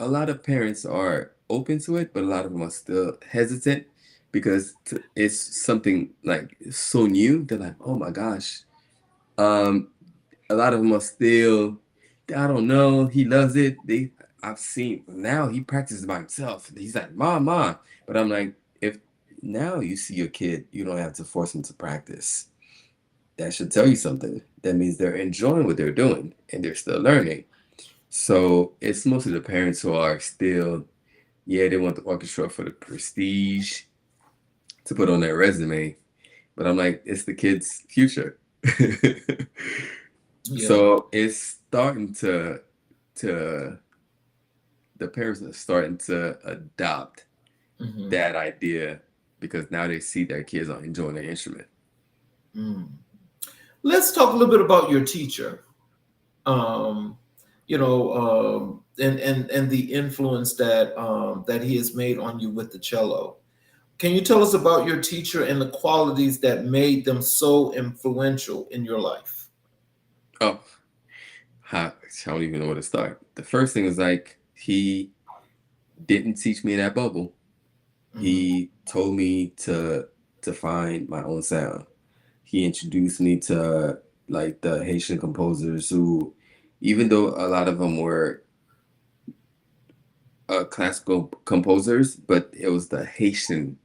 a lot of parents are open to it, but a lot of them are still hesitant because it's something like so new. They're like, oh my gosh. Um, a lot of them are still, I don't know. He loves it. I've seen now he practices by himself. He's like, mom. But I'm like, if now you see your kid, you don't have to force him to practice. That should tell you something. That means they're enjoying what they're doing and they're still learning. So it's mostly the parents who are still, yeah, they want the orchestra for the prestige to put on their resume. But I'm like, it's the kid's future. Yeah. So it's starting to the parents are starting to adopt Hmm. that idea because now they see their kids are enjoying their instrument. Mm. Let's talk a little bit about your teacher. Um, and the influence that he has made on you with the cello. Can you tell us about your teacher and the qualities that made them so influential in your life? Oh, I don't even know where to start. The first thing is like he didn't teach me in that bubble. Hmm. He told me to find my own sound. He introduced me to like the Haitian composers who, even though a lot of them were classical composers, but it was the Haitian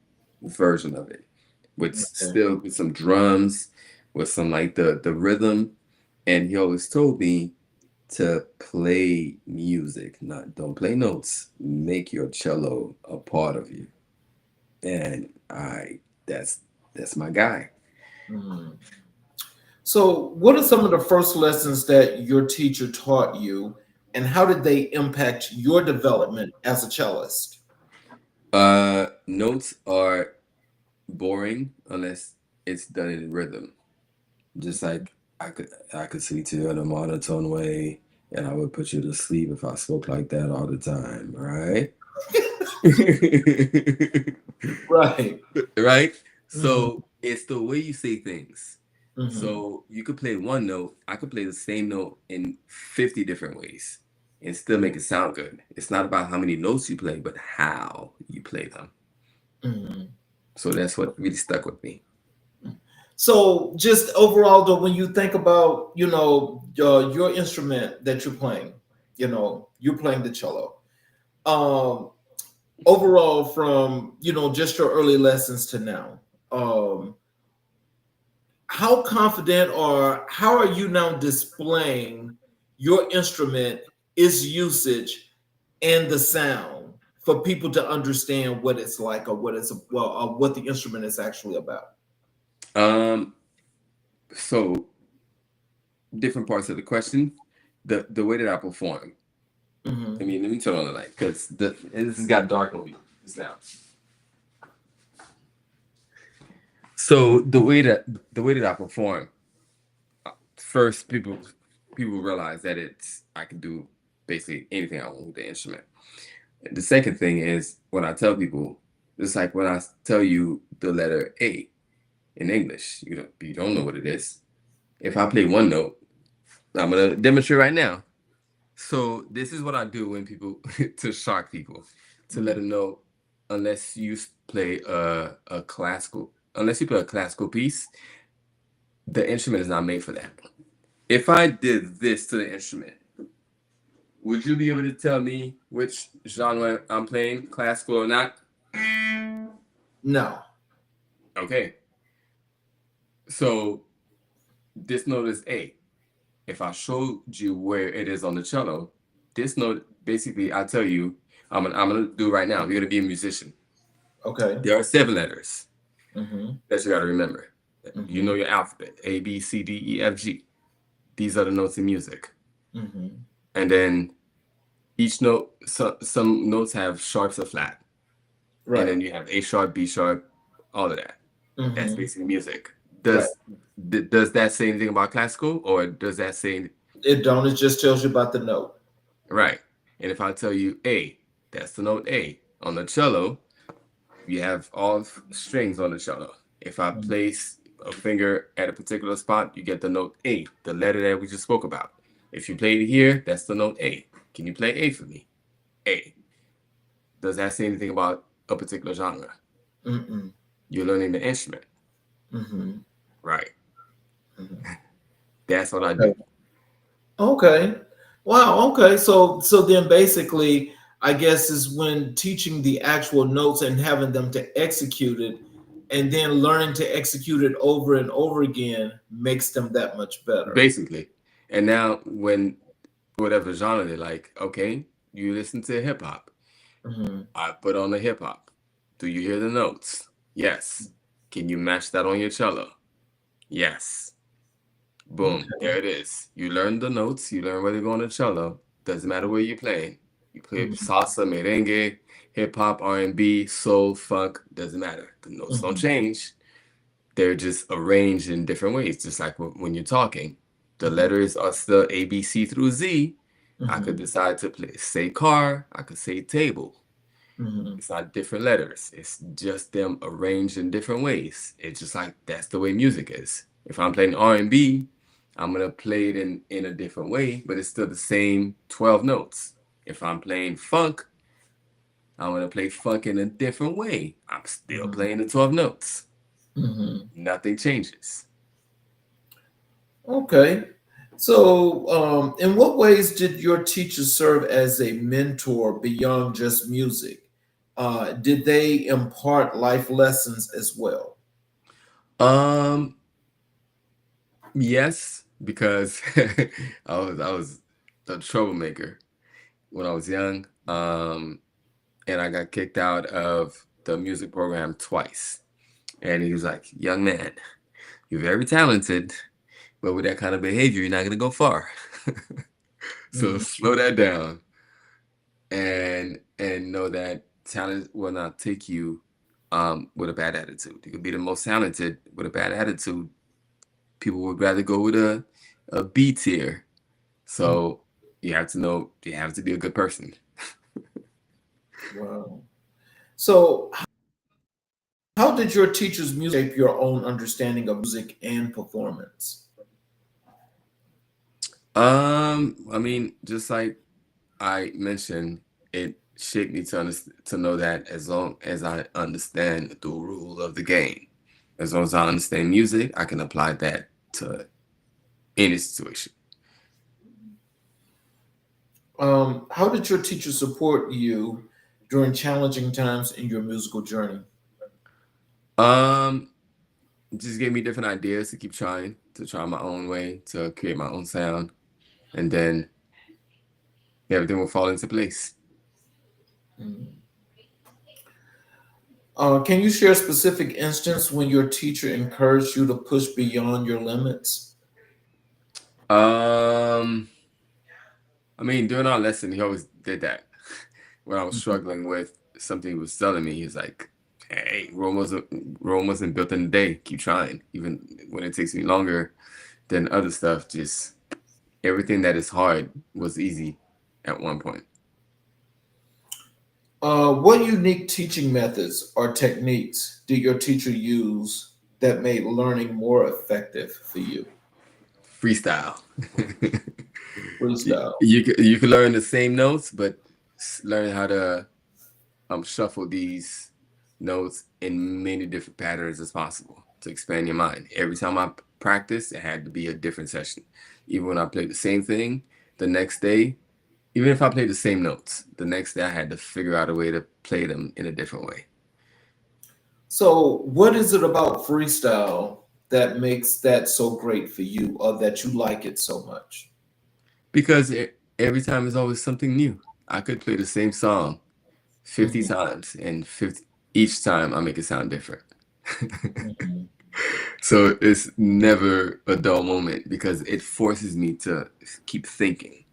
version of it, with Okay. still with some drums, with some like the rhythm. And he always told me to play music, not don't play notes. Make your cello a part of you. And that's my guy. Mhm. So, what are some of the first lessons that your teacher taught you, and how did they impact your development as a cellist? Notes are boring unless it's done in rhythm. Just like I could see to you in a monotone way, and I would put you to sleep if I spoke like that all the time, right? Right. Right? Hmm. So it's the way you say things. Hmm. So you could play one note, I could play the same note in 50 different ways and still make it sound good. It's not about how many notes you play, but how you play them. Hmm. So that's what really stuck with me. So, just overall, though, when you think about your instrument that you're playing, you're playing the cello. Um, Overall, from just your early lessons to now, how confident or how are you now displaying your instrument, its usage, and the sound for people to understand what it's like, or what the instrument is actually about? Um, so different parts of the question, the way that I perform. I Hmm. mean, let me turn on the light because this has got dark on me just now. So the way that I perform, first people realize that I can do basically anything I want with the instrument. The second thing is when I tell people, it's like when I tell you the letter A in English, you don't know what it is. If I play one note, I'm gonna demonstrate right now. So this is what I do when people to shock people, to let them know, unless you play unless you play a classical piece, the instrument is not made for that. If I did this to the instrument, Would you be able to tell me which genre I'm playing, classical or not? No. Okay. So this note is A. If I showed you where it is on the cello, this note, basically, I'll tell you, I'm gonna do right now. You're gonna be a musician. Okay. There are 7 letters Mm-hmm. that you gotta remember. Mm-hmm. You know your alphabet, A, B, C, D, E, F, G. These are the notes in music. Mm-hmm. And then each note, some notes have sharps or flat. Right. And then you have A sharp, B sharp, all of that. Mm-hmm. That's basically music. Does that say anything about classical, or does that say It don't. It just tells you about the note. right? And if I tell you A, that's the note A. On the cello, you have all strings on the cello. If I place a finger at a particular spot, you get the note A, the letter that we just spoke about. If you play it here, that's the note A. Can you play A for me? A. Does that say anything about a particular genre? Mm-mm. You're learning the instrument. Mm-hmm. Right. Mm-hmm. That's what I do. Okay. Wow. Okay. So then basically, I guess is when teaching the actual notes and having them to execute it, and then learning to execute it over and over again makes them that much better. Basically. And now when whatever genre they like, okay, you listen to hip hop. Mm-hmm. I put on the hip hop. Do you hear the notes? Yes. Can you match that on your cello? Yes. Boom. Okay. There it is. You learn the notes. You learn where they go on the cello. Doesn't matter where you're playing. You play salsa, merengue, hip hop, R&B, soul, funk. Doesn't matter. The notes don't change. They're just arranged in different ways. Just like when you're talking, the letters are still A, B, C through Z. I could decide to say car. I could say table. Mm-hmm. It's not different letters. It's just them arranged in different ways. It's just like that's the way music is. If I'm playing R&B, I'm gonna play it in a different way, but it's still the same 12 notes. If I'm playing funk, I'm gonna play funk in a different way. I'm still playing the 12 notes. Mm-hmm. Nothing changes. Okay. So, in what ways did your teacher serve as a mentor beyond just music? Did they impart life lessons as well? Yes, because I was a troublemaker when I was young. And I got kicked out of the music program twice. And he was like, young man, you're very talented, but with that kind of behavior, you're not going to go far. So slow that down and know that talent will not take you with a bad attitude. You could be the most talented with a bad attitude. People would rather go with a B tier. So you have to know, you have to be a good person. Wow. So, how did your teacher's music shape your own understanding of music and performance? I mean, just like I mentioned, it shaped me to know that as long as I understand the rule of the game, as long as I understand music, I can apply that to any situation. How did your teacher support you during challenging times in your musical journey? Um, just gave me different ideas to keep trying, to try my own way, to create my own sound, and then everything will fall into place. Can you share a specific instance when your teacher encouraged you to push beyond your limits? I mean, during our lesson, he always did that. When I was struggling with something he was telling me, he's like, hey, Rome wasn't built in a day. Keep trying. Even when it takes me longer than other stuff, just everything that is hard was easy at one point. What unique teaching methods or techniques did your teacher use that made learning more effective for you? Freestyle. Freestyle. You can learn the same notes, but learn how to shuffle these notes in many different patterns as possible to expand your mind. Every time I practiced, it had to be a different session. Even when I played the same thing, the next day Even if I played the same notes, the next day I had to figure out a way to play them in a different way. So, what is it about freestyle that makes that so great for you, or that you like it so much? Because every time is always something new. I could play the same song 50 Mhm, times, and each time I make it sound different. mhm. So it's never a dull moment because it forces me to keep thinking.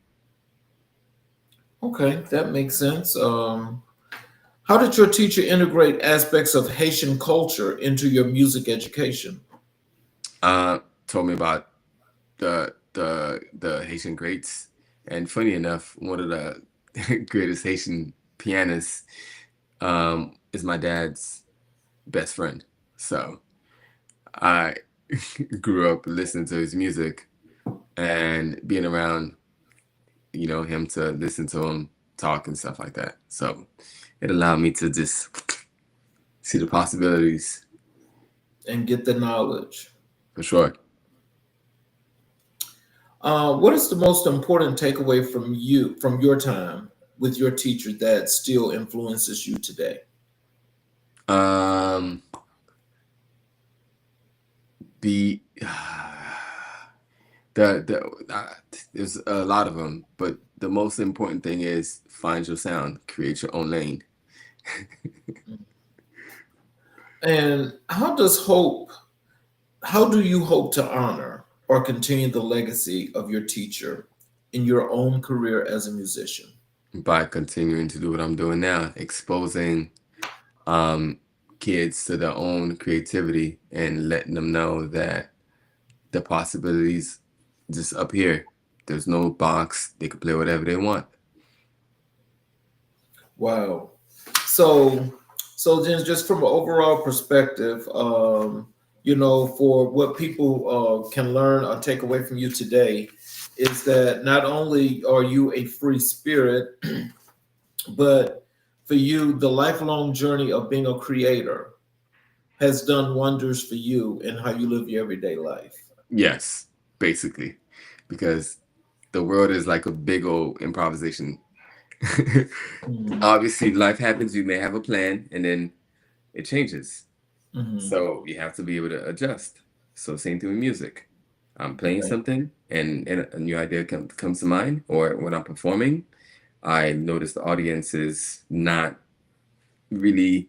Okay, that makes sense. How did your teacher integrate aspects of Haitian culture into your music education? Told me about the Haitian greats, and funny enough, one of the greatest Haitian pianists is my dad's best friend. So I grew up listening to his music and being around, him to listen to him talk and stuff like that. So it allowed me to just see the possibilities And get the knowledge. for sure. What is the most important takeaway from your time with your teacher that still influences you today? Um, the there's a lot of them, but the most important thing is find your sound, create your own lane. And how do you hope to honor or continue the legacy of your teacher in your own career as a musician? By continuing to do what I'm doing now, exposing um, kids to their own creativity and letting them know that the possibilities just up here. There's no box. They can play whatever they want. Wow. So, so then, just from an overall perspective, for what people can learn or take away from you today, is that not only are you a free spirit, but for you, the lifelong journey of being a creator has done wonders for you and how you live your everyday life. Yes, basically, because the world is like a big old improvisation. Mhm. Obviously, life happens. You may have a plan, and then it changes. Mhm. So you have to be able to adjust. So same thing with music. I'm playing Right. something, and a new idea comes to mind, or when I'm performing, I notice the audience is not really,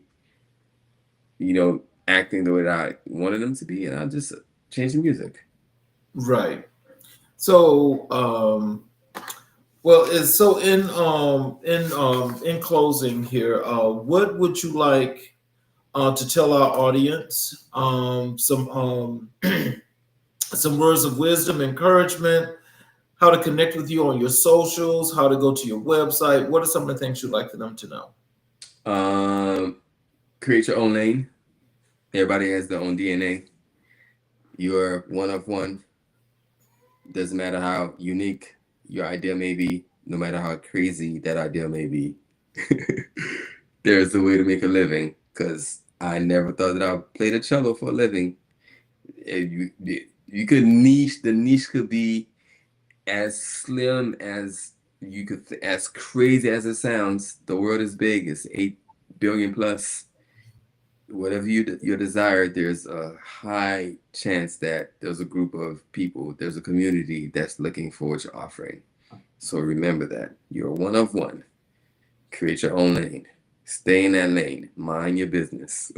acting the way that I wanted them to be, and I'll just change the music. Right. So, well, is so in closing here, what would you like to tell our audience? Some some words of wisdom, encouragement, how to connect with you on your socials, how to go to your website. What are some of the things you'd like for them to know? Um, Create your own lane. Everybody has their own DNA. You're one of one. Doesn't matter how unique your idea may be, no matter how crazy that idea may be. There's a way to make a living. Because I never thought that I would play the cello for a living. You could niche. The niche could be as slim as you could, as crazy as it sounds. The world is big. It's 8 billion plus. Whatever your desire, there's a high chance that there's a group of people, there's a community that's looking for what you're offering. So remember that you're one of one. Create your own lane. Stay in that lane. Mind your business.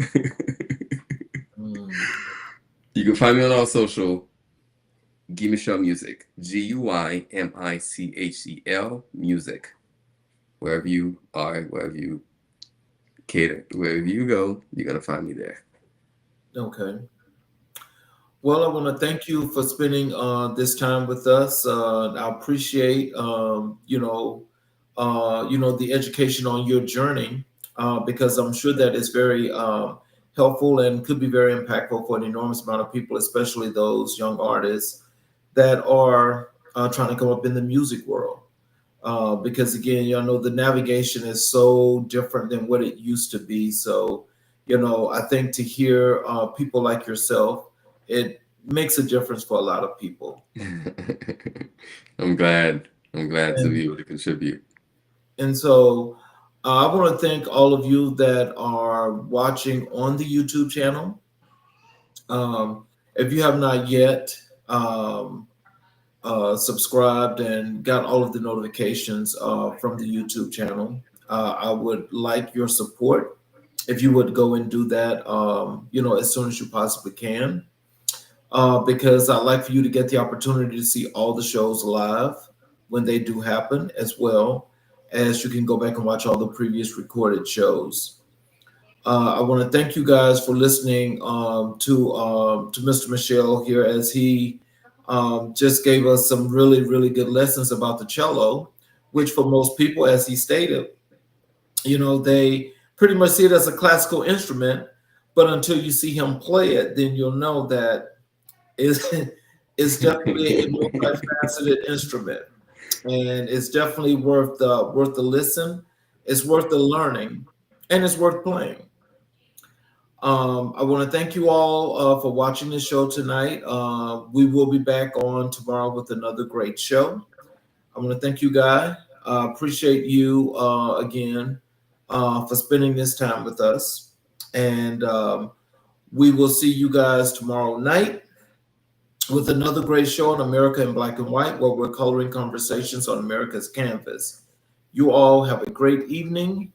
Mm, You can find me on all social. Give Michel Music. GUYMICHEL Music. Wherever you are, wherever you cater, wherever you go, you're gonna find me there. okay. Well, I want to thank you for spending this time with us. I appreciate, the education on your journey, because I'm sure that it's very helpful and could be very impactful for an enormous amount of people, especially those young artists that are trying to come up in the music world. Because again, the navigation is so different than what it used to be. So, I think to hear people like yourself, it makes a difference for a lot of people. I'm glad. I'm glad to And, be able to contribute. and so I want to thank all of you that are watching on the YouTube channel. If you have not yet subscribed and got all of the notifications from the YouTube channel, I would like your support. If you would go and do that, as soon as you possibly can, because I'd like for you to get the opportunity to see all the shows live when they do happen, as well as you can go back and watch all the previous recorded shows. I want to thank you guys for listening to Mr. Michel here, as he just gave us some really, really good lessons about the cello, which for most people, as he stated, they pretty much see it as a classical instrument. But until you see him play it, then you'll know that it's, it's definitely a multifaceted instrument, and it's definitely worth the listen. It's worth the learning, and it's worth playing. I want to thank you all for watching the show tonight. We will be back on tomorrow with another great show. I want to thank you, Guy. Appreciate you again for spending this time with us. And we will see you guys tomorrow night with another great show on America in Black and White, where we're coloring conversations on America's canvas. You all have a great evening.